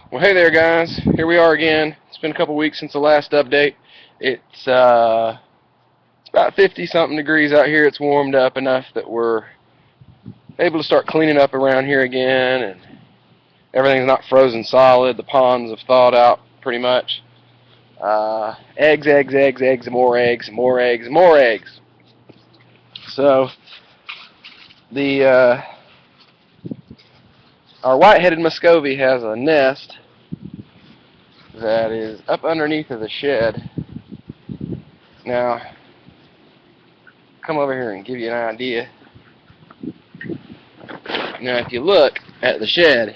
Well, hey there, guys. Here we are again. It's been a couple weeks since the last update. It's about 50-something degrees out here. It's warmed up enough that we're able to start cleaning up around here again, and everything's not frozen solid. The ponds have thawed out pretty much. Eggs, eggs, eggs, eggs, and more eggs, and more eggs, and more eggs. So the our white-headed Muscovy has a nest that is up underneath of the shed. Now, come over here and give you an idea. Now, if you look at the shed,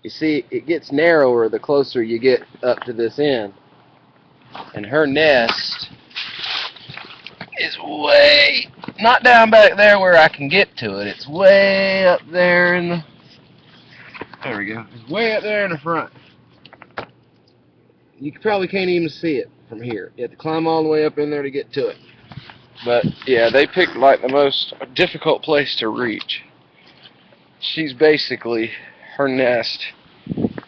you see it gets narrower the closer you get up to this end. And her nest is way, not down back there where I can get to it. It's way up there in the, there we go. It's way up there in the front. You probably can't even see it from here. You have to climb all the way up in there to get to it. But yeah, they picked like the most difficult place to reach. She's basically, her nest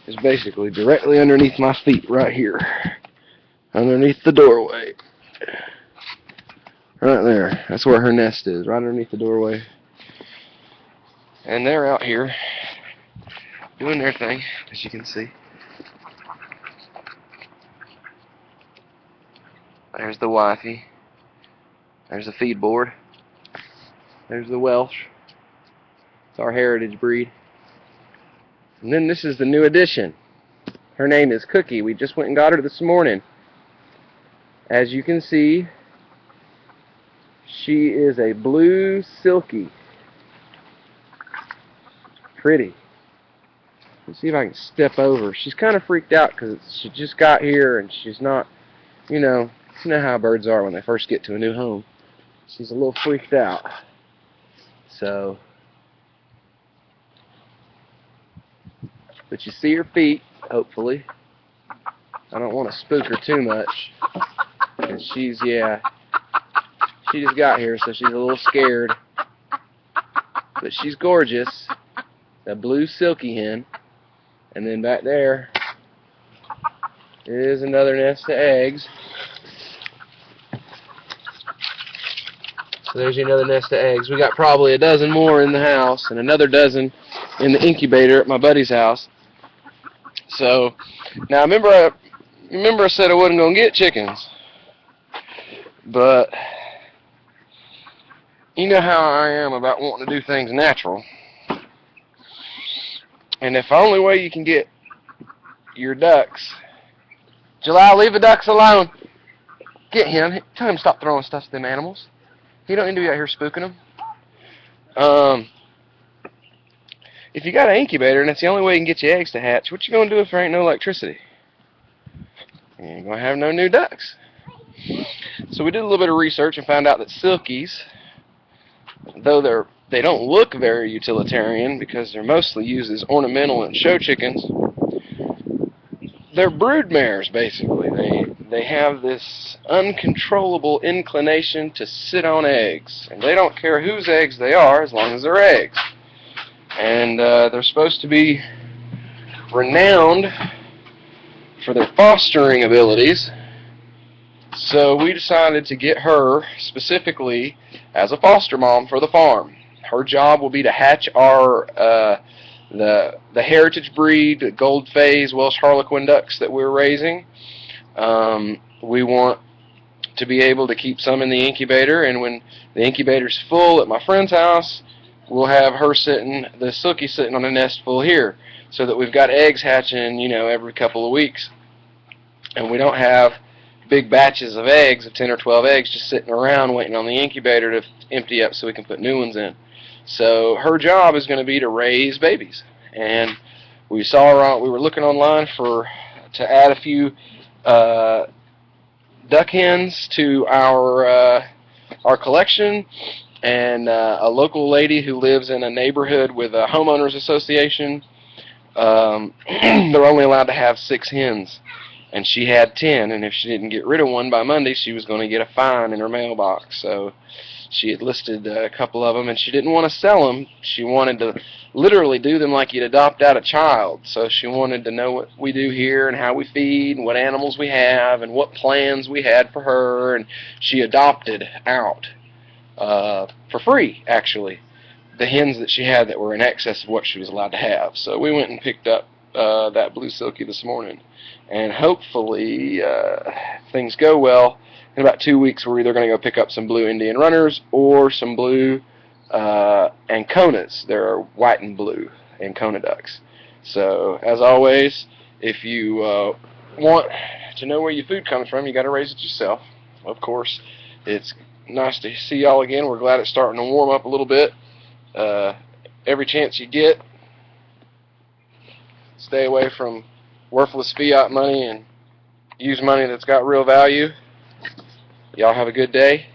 is basically directly underneath my feet right here. Underneath the doorway. Right there. That's where her nest is, right underneath the doorway. And they're out here doing their thing, as you can see. There's the wifey. There's the feed board. There's the Welsh. It's our heritage breed. And then this is the new addition. Her name is Cookie. We just went and got her this morning. As you can see, she is a blue silkie. Pretty. Let's see if I can step over. She's kind of freaked out because she just got here and she's not, you know how birds are when they first get to a new home. She's a little freaked out. So, but you see her feet, hopefully. I don't want to spook her too much. And she's, yeah, she just got here, so she's a little scared. But she's gorgeous. A blue silky hen. And then back there is another nest of eggs. So there's another nest of eggs. We got probably a dozen more in the house and another dozen in the incubator at my buddy's house. So now remember I said I wasn't going to get chickens. But you know how I am about wanting to do things natural. And if the only way you can get your ducks, July, leave the ducks alone. Get him. Tell him to stop throwing stuff to them animals. You don't need to be out here spooking them. If you got an incubator and it's the only way you can get your eggs to hatch, what you gonna do if there ain't no electricity? You ain't gonna have no new ducks. So we did a little bit of research and found out that silkies, though they don't look very utilitarian because they're mostly used as ornamental and show chickens, they're brood mares basically. They have this uncontrollable inclination to sit on eggs, and they don't care whose eggs they are as long as they're eggs. And they're supposed to be renowned for their fostering abilities. So we decided to get her specifically as a foster mom for the farm. Her job will be to hatch our the heritage breed, the gold phase Welsh Harlequin ducks that we're raising. We want to be able to keep some in the incubator, and when the incubator's full at my friend's house, we'll have her sitting, the silkie sitting on a nest full here, so that we've got eggs hatching, every couple of weeks. And we don't have big batches of eggs, of 10 or 12 eggs, just sitting around waiting on the incubator to empty up so we can put new ones in. So her job is going to be to raise babies. And we were looking online to add a few duck hens to our collection, and a local lady who lives in a neighborhood with a homeowners association, they're only allowed to have 6 hens, and she had 10, and if she didn't get rid of one by Monday, she was going to get a fine in her mailbox. So She had listed a couple of them, and she didn't want to sell them. She wanted to literally do them like you'd adopt out a child. So she wanted to know what we do here and how we feed and what animals we have and what plans we had for her. And she adopted out for free, actually, the hens that she had that were in excess of what she was allowed to have. So we went and picked up that blue silkie this morning. And hopefully, if things go well, in about 2 weeks we're either going to go pick up some blue Indian runners or some blue Anconas. They're white and blue Ancona ducks. So, as always, if you want to know where your food comes from, you got to raise it yourself. Of course, it's nice to see y'all again. We're glad it's starting to warm up a little bit. Every chance you get, stay away from worthless fiat money and use money that's got real value. Y'all have a good day.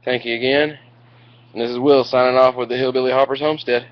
Thank you again. And this is Will signing off with the Hillbilly Hoppers Homestead.